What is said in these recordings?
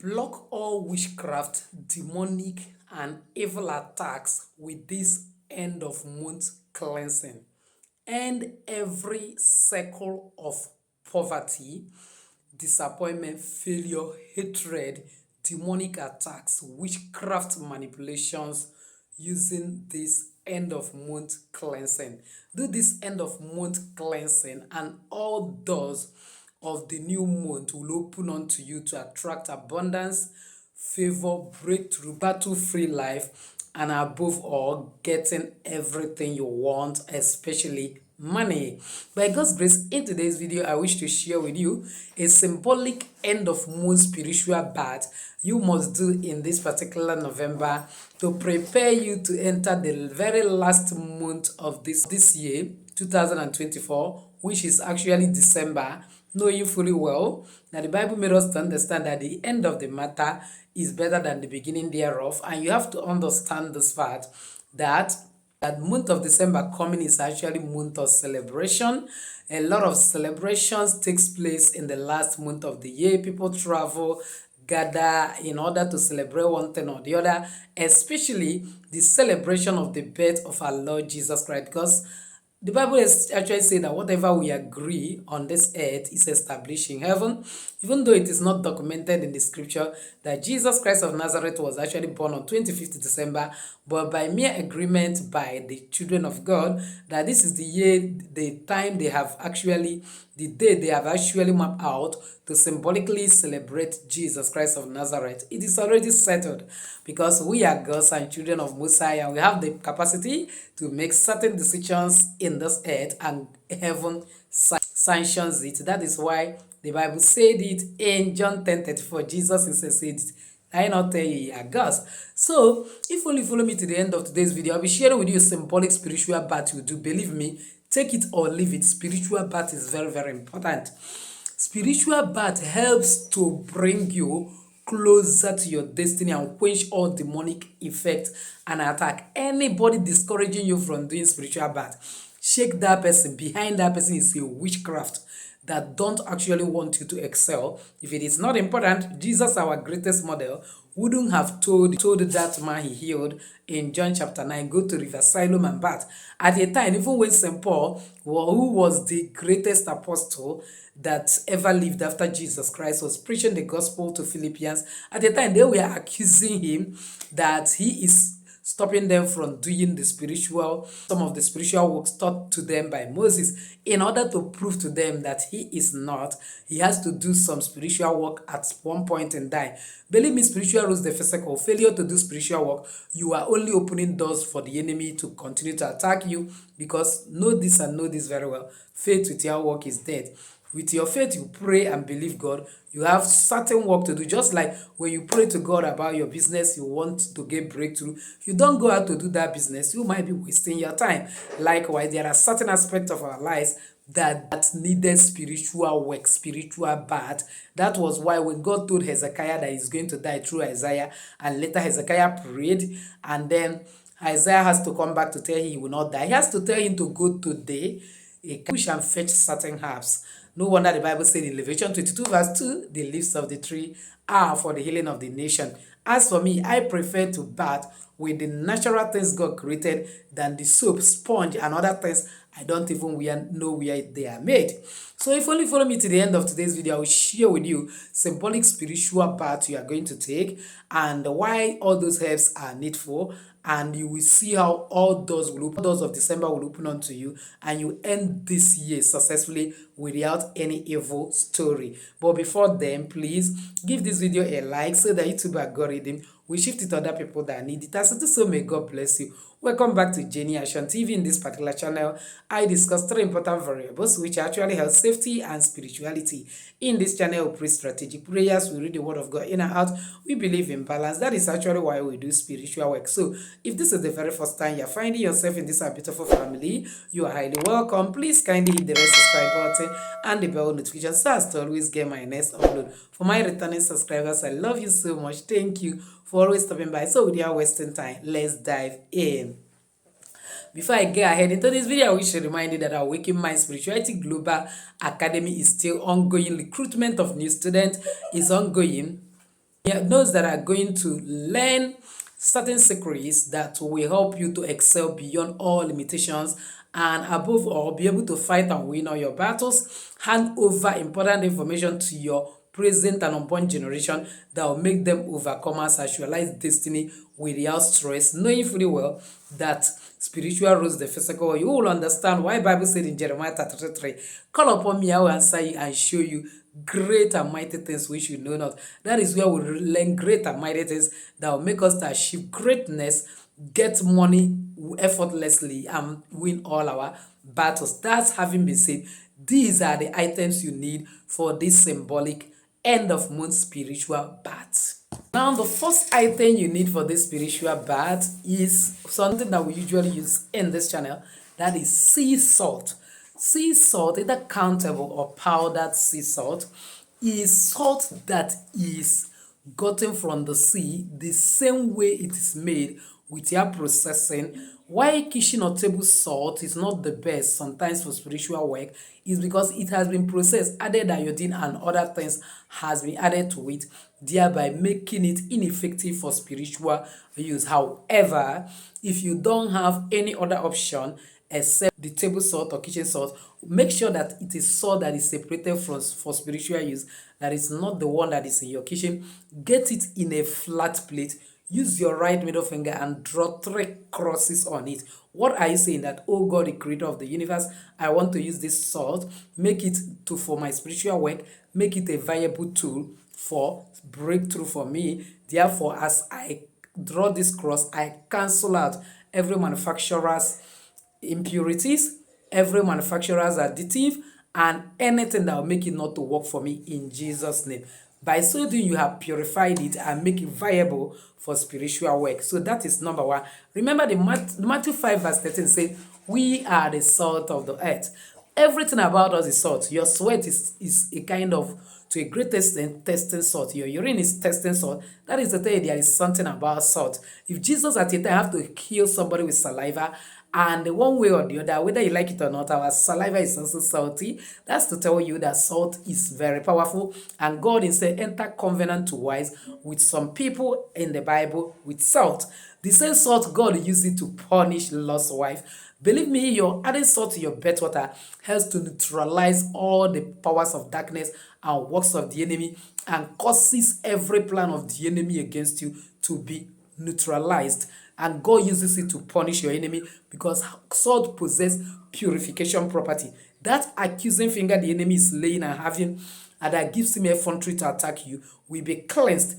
Block all witchcraft, demonic, and evil attacks with this end of month cleansing. End every cycle of poverty, disappointment, failure, hatred, demonic attacks, witchcraft manipulations using this end of month cleansing. Do this end of month cleansing, and all doors of the new month will open unto you to attract abundance, favor, breakthrough, battle-free life, and above all, getting everything you want, especially money. By God's grace, in today's video, I wish to share with you a symbolic end of month spiritual bath you must do in this particular November to prepare you to enter the very last month of this year, 2024, which is actually December, knowing fully well that the Bible made us to understand that the end of the matter is better than the beginning thereof. And you have to understand this fact that month of December coming is actually month of celebration. A lot of celebrations takes place in the last month of the year. People travel, gather in order to celebrate one thing or the other, especially the celebration of the birth of our Lord Jesus Christ, because the Bible is actually saying that whatever we agree on this earth is established in heaven, even though it is not documented in the scripture that Jesus Christ of Nazareth was actually born on 25th December, but by mere agreement by the children of God, that this is the year, the time they have actually, the day they have actually mapped out to symbolically celebrate Jesus Christ of Nazareth. It is already settled because we are God's and children of Messiah, and we have the capacity to make certain decisions in this earth, and heaven sanctions it. That is why the Bible said it in John 10:34. Jesus himself said it. I not tell you, you are God's. So, if only follow me to the end of today's video, I'll be sharing with you a symbolic spiritual bath you do. Believe me, take it or leave it. Spiritual bath is very, very important. Spiritual bath helps to bring you closer to your destiny and quench all demonic effect and attack. Anybody discouraging you from doing spiritual bath, shake that person. Behind that person is a witchcraft that don't actually want you to excel. If it is not important, Jesus, our greatest model, wouldn't have told that man he healed in John chapter 9, go to River Siloam and bath. At a time, even when St. Paul, who was the greatest apostle that ever lived after Jesus Christ, was preaching the gospel to Philippians, at the time they were accusing him that he is stopping them from doing some of the spiritual works taught to them by Moses. In order to prove to them that he is not, he has to do some spiritual work at one point in time. Believe me, spiritual rules the physical. Failure to do spiritual work, you are only opening doors for the enemy to continue to attack you, because know this and know this very well. Faith without work is dead. With your faith, you pray and believe God. You have certain work to do. Just like when you pray to God about your business, you want to get breakthrough. If you don't go out to do that business, you might be wasting your time. Likewise, there are certain aspects of our lives that needed spiritual work, spiritual bath. That was why when God told Hezekiah that he's going to die through Isaiah, and later Hezekiah prayed, and then Isaiah has to come back to tell him he will not die. He has to tell him to go today, push and fetch certain herbs. No wonder the Bible said in Rejection 22 verse 2, the leaves of the tree are for the healing of the nation. As for me, I prefer to bath with the natural things God created than the soap, sponge, and other things I don't even know where they are made. So if only follow me to the end of today's video, I will share with you symbolic spiritual bath you are going to take and why all those herbs are needful, and you will see how all doors of December will open unto you, and you end this year successfully without any evil story. But before then, please give this video a like so that YouTube algorithm will shift it to other people that need it. As it is so, may God bless you. Welcome back to Jenny Action TV. In this particular channel, I discuss 3 important variables which actually help safety and spirituality. In this channel, we pray strategic prayers, we read the word of God in and out, we believe in balance. That is actually why we do spiritual work. So if this is the very first time you're finding yourself in this beautiful family, you are highly welcome. Please kindly hit the red subscribe button and the bell notification so as to always get my next upload. For my returning subscribers, I love you so much. Thank you for always stopping by. So without wasting time, let's dive in. Before I get ahead into this video, I wish to remind you that our Waking Mind Spirituality Global Academy is still ongoing. Recruitment of new students is ongoing. Yeah, those that are going to learn certain secrets that will help you to excel beyond all limitations and above all be able to fight and win all your battles. Hand over important information to your present and unborn generation that will make them overcomers, actualize destiny without stress, knowing fully well that spiritual rules the physical. You will understand why Bible said in Jeremiah 33, call upon me, I will answer you and show you great and mighty things which you know not. That is where we learn great and mighty things that will make us to achieve greatness, get money effortlessly, and win all our battles. That's having been said. These are the items you need for this symbolic end of month spiritual bath. Now, the first item you need for this spiritual bath is something that we usually use in this channel. That is sea salt. Sea salt, either countable or powdered sea salt, is salt that is gotten from the sea the same way it is made without processing. Why kitchen or table salt is not the best sometimes for spiritual work is because it has been processed, added iodine and other things has been added to it, thereby making it ineffective for spiritual use. However, if you don't have any other option except the table salt or kitchen salt, make sure that it is salt that is separated from for spiritual use, that is not the one that is in your kitchen. Get it in a flat plate. Use your right middle finger and draw 3 crosses on it. What are you saying? That, oh God, the creator of the universe, I want to use this salt, make it to for my spiritual work, make it a viable tool for breakthrough for me. Therefore, as I draw this cross, I cancel out every manufacturer's impurities, every manufacturer's additive, and anything that will make it not to work for me in Jesus' name. By so doing, you have purified it and make it viable for spiritual work. So that is number one. Remember the Matthew 5 verse 13 says, we are the salt of the earth. Everything about us is salt. Your sweat is a kind of, to a great extent, testing salt. Your urine is testing salt. That is to tell you there is something about salt. If Jesus at a time have to kill somebody with saliva, and one way or the other, whether you like it or not, our saliva is also salty. That's to tell you that salt is very powerful. And God instead enter covenant wise with some people in the Bible with salt. The same salt God used it to punish Lot's wife. Believe me, your adding salt to your bet water helps to neutralize all the powers of darkness and works of the enemy and causes every plan of the enemy against you to be neutralized. And God uses it to punish your enemy because salt possesses purification property. That accusing finger the enemy is laying and having, and that gives him effrontery to attack you, will be cleansed.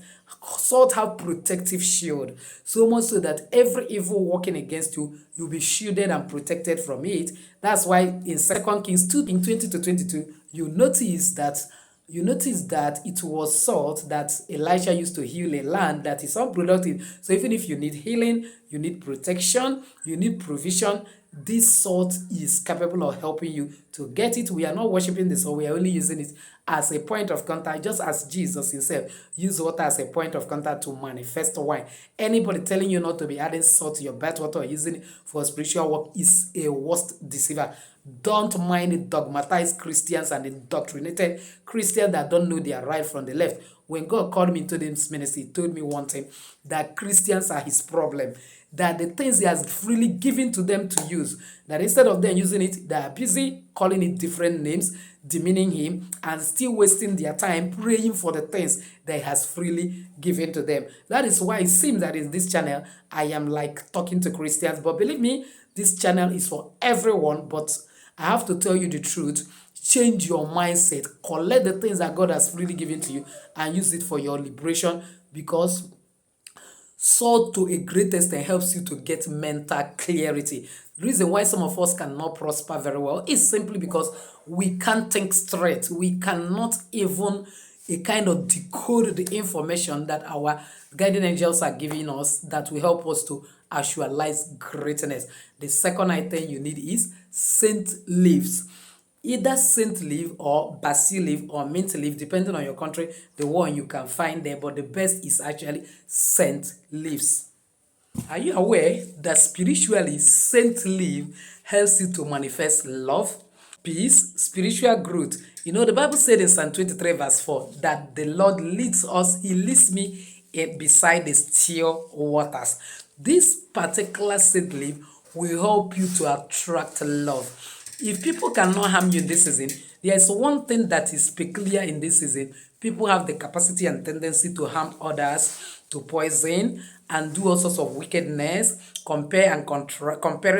Salt have protective shield, so much so that every evil working against you, you'll be shielded and protected from it. That's why in 2 Kings 2, in 20 to 22, you notice that it was salt that Elisha used to heal a land that is unproductive. So even if you need healing, you need protection, you need provision, this salt is capable of helping you to get it. We are not worshiping this, or we are only using it as a point of contact, just as Jesus himself used water as a point of contact to manifest wine. Anybody telling you not to be adding salt to your bath water or using it for spiritual work is a worst deceiver. Don't mind the dogmatized Christians and the indoctrinated Christians that don't know their right from the left. When God called me into this ministry, he told me one thing, that Christians are his problem. That the things he has freely given to them to use, that instead of them using it, they are busy calling it different names, demeaning him, and still wasting their time praying for the things that he has freely given to them. That is why it seems that in this channel, I am like talking to Christians. But believe me, this channel is for everyone. But I have to tell you the truth. Change your mindset. Collect the things that God has freely given to you and use it for your liberation, because salt to a great extent helps you to get mental clarity. The reason why some of us cannot prosper very well is simply because we can't think straight. We cannot even a kind of decode the information that our guardian angels are giving us that will help us to actualize greatness. The second item you need is scent leaves. Either scent leaf or basil leaf or mint leaf, depending on your country, the one you can find there, but the best is actually scent leaves. Are you aware that spiritually scent leaf helps you to manifest love? peace, spiritual growth. You know, the Bible said in Psalm 23 verse 4 that the Lord leads us, he leads me beside the still waters. This particular seed leaf will help you to attract love. If people cannot harm you in this season, there is one thing that is peculiar in this season. People have the capacity and tendency to harm others, to poison, and do all sorts of wickedness, comparing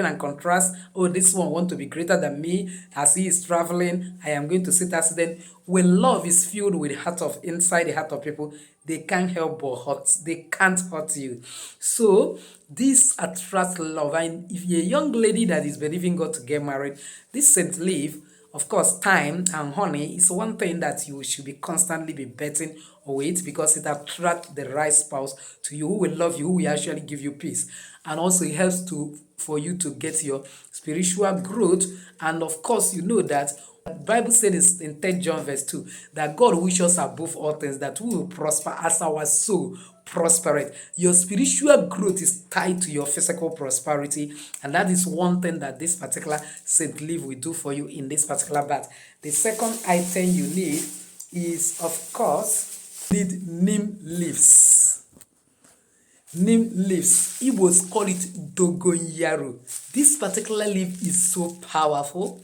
and contrast. Oh, this one want to be greater than me. As he is traveling, I am going to sit accident. When love is filled with inside the heart of people, they can't help but hurt. They can't hurt you. So this attracts love. And if you're a young lady that is believing God to get married, this scent leaf, of course, thyme and honey is one thing that you should be constantly be betting with, because it attracts the right spouse to you, who will love you, who will actually give you peace. And also it helps for you to get your spiritual growth. And of course, you know that the Bible says in 3 John verse 2 that God wishes above all things that we will prosper as our soul prospereth. Your spiritual growth is tied to your physical prosperity, and that is one thing that this particular scent leaf will do for you in this particular bath. The second item you need is, of course, neem leaves. Neem leaves. Igbos call it dogoyaro. This particular leaf is so powerful,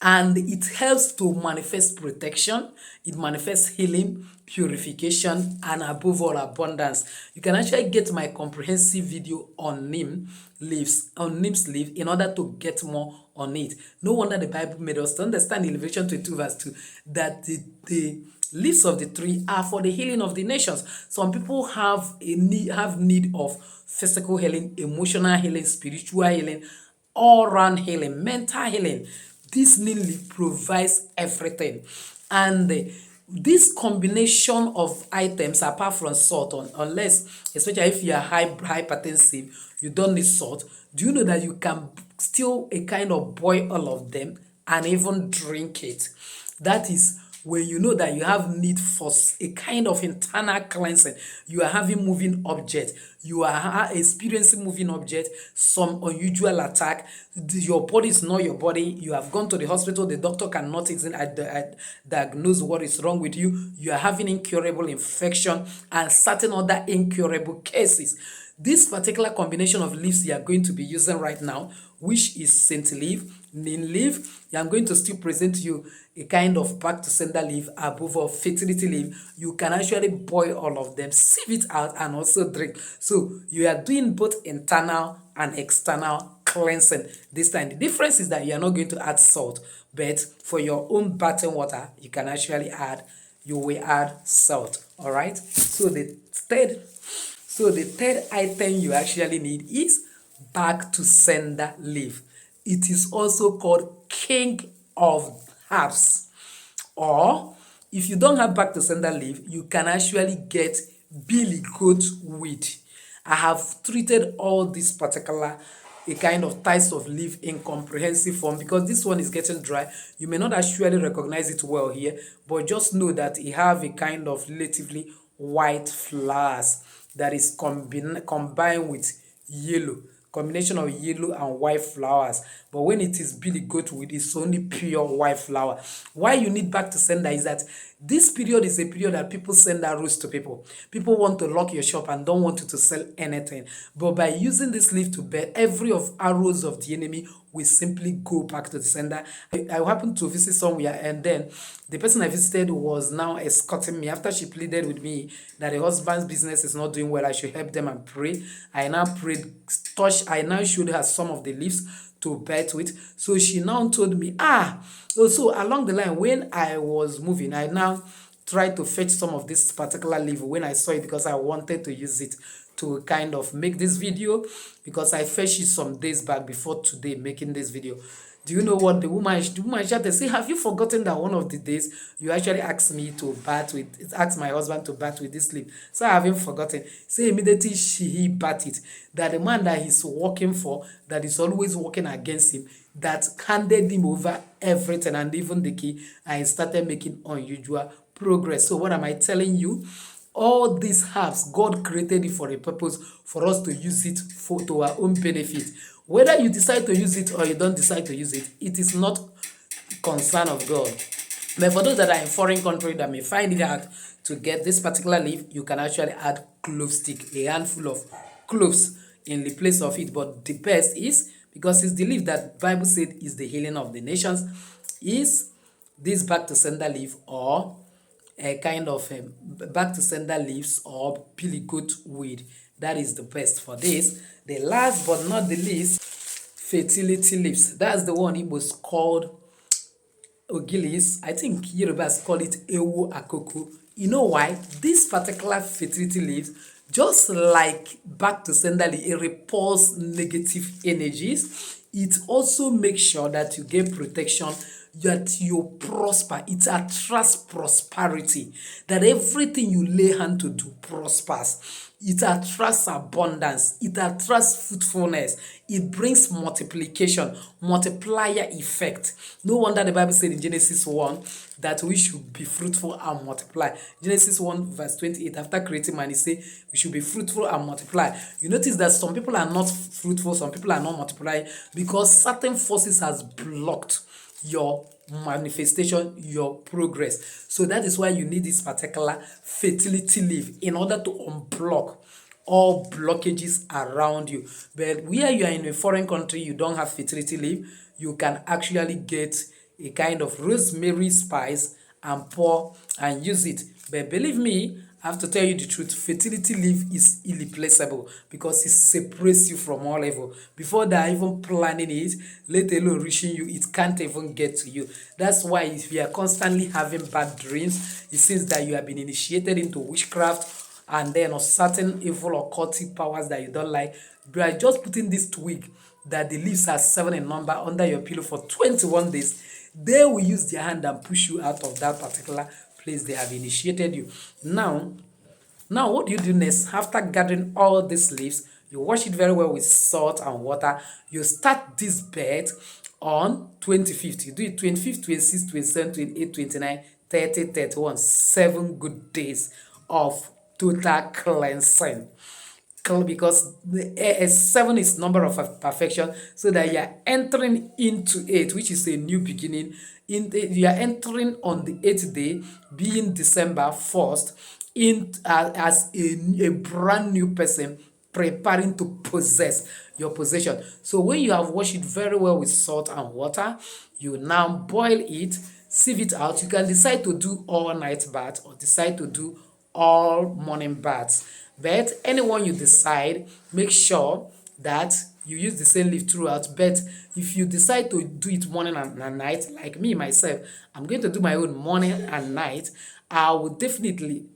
and it helps to manifest protection. It manifests healing, purification, and above all, abundance. You can actually get my comprehensive video on neem leaves, on neem's leaf, in order to get more on it. No wonder the Bible made us to understand in Revelation 22 verse 2 that the leaves of the tree are for the healing of the nations. Some people have need of physical healing, emotional healing, spiritual healing, all-round healing, mental healing. This neem leaf provides everything. And this combination of items, apart from salt, unless, especially if you are hypertensive, you don't need salt. Do you know that you can still a kind of boil all of them and even drink it? That is when you know that you have need for a kind of internal cleansing. You are having moving object, you are experiencing moving object, some unusual attack, your body is not your body, you have gone to the hospital, the doctor cannot even diagnose what is wrong with you, you are having incurable infection and certain other incurable cases. This particular combination of leaves you are going to be using right now, which is scent leaf, neem leaf, I'm going to still present you a kind of back to sender leaf, above all fertility leaf. You can actually boil all of them, sieve it out, and also drink. So you are doing both internal and external cleansing this time. The difference is that you are not going to add salt, but for your own bathing water, you can actually you will add salt. All right. So the third item you actually need is back to sender leaf. It is also called king of herbs. Or if you don't have back to sender leaf, you can actually get billy goat weed. I have treated all these particular a kind of types of leaf in comprehensive form, because this one is getting dry. You may not actually recognize it well here, but just know that it have a kind of relatively white flowers that is combined with yellow, combination of yellow and white flowers. But when it is billy goat weed, it's only pure white flower. Why you need back to sender is that this period is a period that people send arrows to people. People want to lock your shop and don't want you to sell anything. But by using this leaf to bear, every of arrows of the enemy will simply go back to the sender. I happened to visit somewhere, and then the person I visited was now escorting me after she pleaded with me that her husband's business is not doing well. I should help them and pray. I now prayed, I now showed her some of the leaves to bet with. So she now told me, so along the line, when I was moving, I now tried to fetch some of this particular leaf when I saw it, because I wanted to use it to kind of make this video, because I fetched it some days back before today making this video. Do you know what the woman shouted? Say, have you forgotten that one of the days you actually asked me to asked my husband to bat with this leaf? So I haven't forgotten. Say immediately he bat it. That the man that he's working for, that is always working against him, that handed him over everything and even the key, and he started making unusual progress. So what am I telling you? All these herbs, God created it for a purpose, for us to use it to our own benefit. Whether you decide to use it or you don't decide to use it, it is not concern of God. But for those that are in foreign country that may find it hard to get this particular leaf, you can actually add clove stick, a handful of cloves in the place of it. But the best is, because it's the leaf that Bible said is the healing of the nations, is this back to sender leaf, or a kind of back to sender leaves, or billy goat weed. That is the best for this. The last but not the least, fertility leaves. That's the one it was called Ogilis. I think Yorubas call it Ewu Akoko. You know why? This particular fertility leaves, just like back to sender leaf, it repels negative energies. It also makes sure that you get protection, that you prosper. It attracts prosperity, that everything you lay hand to do prospers. It attracts abundance. It attracts fruitfulness. It brings multiplication, multiplier effect. No wonder the Bible said in Genesis 1 that we should be fruitful and multiply. Genesis 1 verse 28, after creating man, he said we should be fruitful and multiply. You notice that some people are not fruitful, some people are not multiplying, because certain forces has blocked your manifestation, your progress. So that is why you need this particular fertility leaf in order to unblock all blockages around you. But where you are in a foreign country, you don't have fertility leaf, you can actually get a kind of rosemary spice and pour and use it. But believe me, I have to tell you the truth, fertility leaf is irreplaceable, because it separates you from all evil. Before they are even planning it, let alone reaching you, it can't even get to you. That's why if you are constantly having bad dreams, it seems that you have been initiated into witchcraft, and then or certain evil occultic powers that you don't like. By just putting this twig that the leaves are 7 in number under your pillow for 21 days, they will use their hand and push you out of that particular place they have initiated you. Now what do you do next? After gathering all these leaves, you wash it very well with salt and water. You start this bed on 25th. You do it 25th, 26th, 27th, 28th, 29th, 30th, 31. 7 good days of total cleansing. Because the 7 is number of perfection, so that you are entering into 8, which is a new beginning. You are entering on the 8th day, being December 1st, as a brand new person, preparing to possess your possession. So when you have washed it very well with salt and water, you now boil it, sieve it out. You can decide to do all night bath or decide to do all morning baths. But anyone you decide, make sure that you use the same leaf throughout. But if you decide to do it morning and night, like me myself, I'm going to do my own morning and night. I will definitely,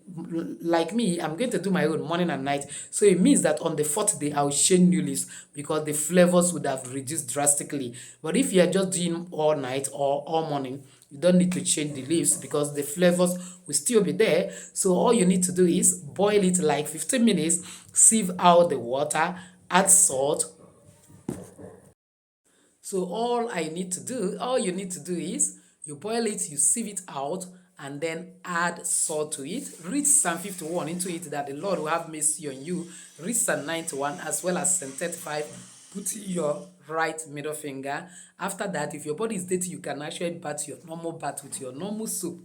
like me, I'm going to do my own morning and night. So it means that on the 4th day, I will change new leaves, because the flavors would have reduced drastically. But if you are just doing all night or all morning, you don't need to change the leaves, because the flavors will still be there. So all you need to do is boil it like 15 minutes, sieve out the water, add salt. So all you need to do is you boil it, you sieve it out, and then add salt to it. Read Psalm 51 into it, that the Lord will have mercy on you. Read Psalm 91 as well as Psalm 35. Put your right middle finger. After that, if your body is dirty, you can actually bath your normal bath with your normal soap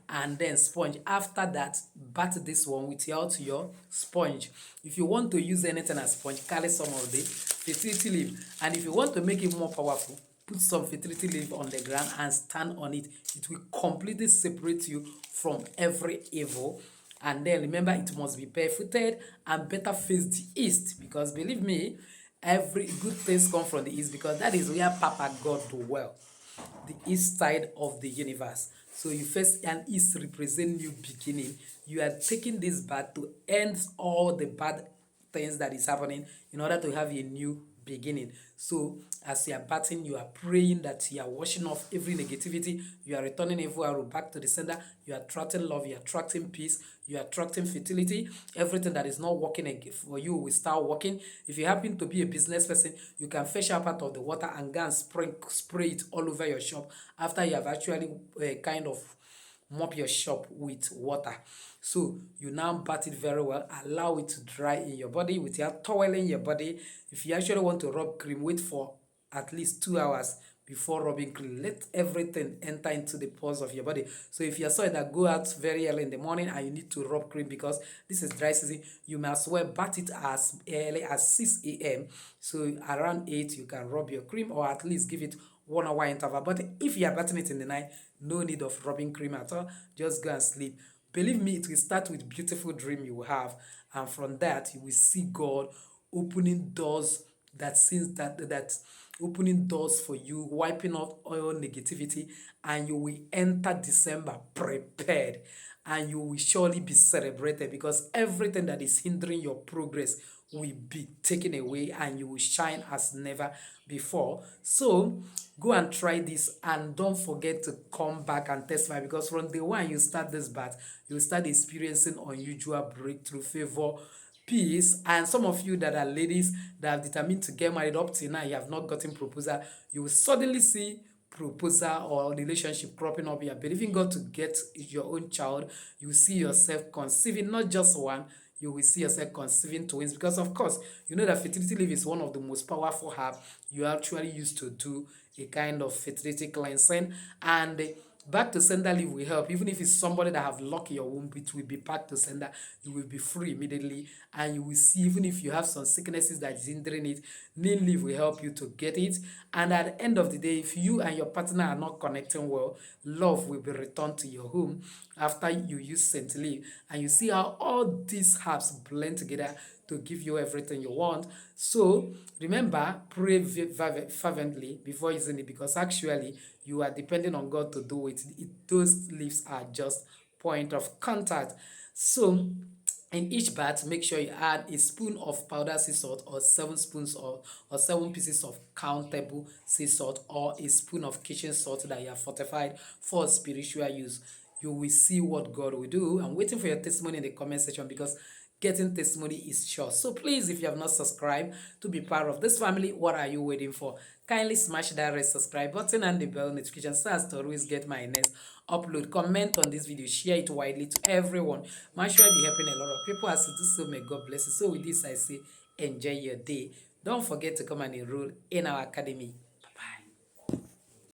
and then sponge. After that, bath this one without your sponge. If you want to use anything as sponge, carry some of the fertility leaf. And if you want to make it more powerful, put some fertility leaf on the ground and stand on it. It will completely separate you from every evil. And then remember, it must be barefooted and better face the east, because believe me, every good things come from the east, because that is where Papa God dwell, the east side of the universe. So you face an east represent new beginning. You are taking this bath to end all the bad things that is happening in order to have a new beginning. So as you are bathing, you are praying that you are washing off every negativity, you are returning evil arrow back to the sender, you are attracting love, you are attracting peace, you are attracting fertility. Everything that is not working for you will start working. If you happen to be a business person, you can fetch out part of the water and go and spray it all over your shop after you have actually kind of mop your shop with water. So you now bat it very well, allow it to dry in your body without toweling your body. If you actually want to rub cream, wait for at least 2 hours before rubbing cream. Let everything enter into the pores of your body. So if you're someone that go out very early in the morning and you need to rub cream because this is dry season, you may as well bat it as early as 6 a.m. So around 8 you can rub your cream, or at least give it 1 hour interval. But if you are batting it in the night, no need of rubbing cream at all. Just go and sleep. Believe me, it will start with beautiful dream you will have, and from that you will see God opening doors that since that opening doors for you, wiping out all negativity, and you will enter December prepared, and you will surely be celebrated because everything that is hindering your progress will be taken away and you will shine as never before. So go and try this, and don't forget to come back and testify, because from the one you start this bath, you start experiencing unusual breakthrough, favor, peace. And some of you that are ladies that have determined to get married up till now, you have not gotten proposal, you will suddenly see proposal or relationship cropping up. You are believing God to get your own child. You will see yourself conceiving not just one, you will see yourself conceiving twins, because of course you know that fertility leaf is one of the most powerful herbs you actually use to do a kind of fertility cleansing. And back to sender leaf will help. Even if it's somebody that have locked your womb, it will be back to sender. You will be free immediately, and you will see, even if you have some sicknesses that is hindering it, neem leaf will help you to get it. And at the end of the day, if you and your partner are not connecting well, love will be returned to your home after you use scent leaf, and you see how all these herbs blend together to give you everything you want. So remember, pray fervently before using it, because actually you are depending on God to do it. Those leaves are just point of contact. So in each bath, make sure you add a spoon of powdered sea salt, or 7 spoons or 7 pieces of countable sea salt, or a spoon of kitchen salt that you have fortified for spiritual use. You will see what God will do. I'm waiting for your testimony in the comment section, because getting testimony is sure. So please, if you have not subscribed to be part of this family, what are you waiting for? Kindly smash that red subscribe button and the bell notification so as to always get my next upload. Comment on this video, share it widely to everyone. I'm sure I'll be helping a lot of people. As you do so, may God bless you. So with this I say, enjoy your day. Don't forget to come and enroll in our academy.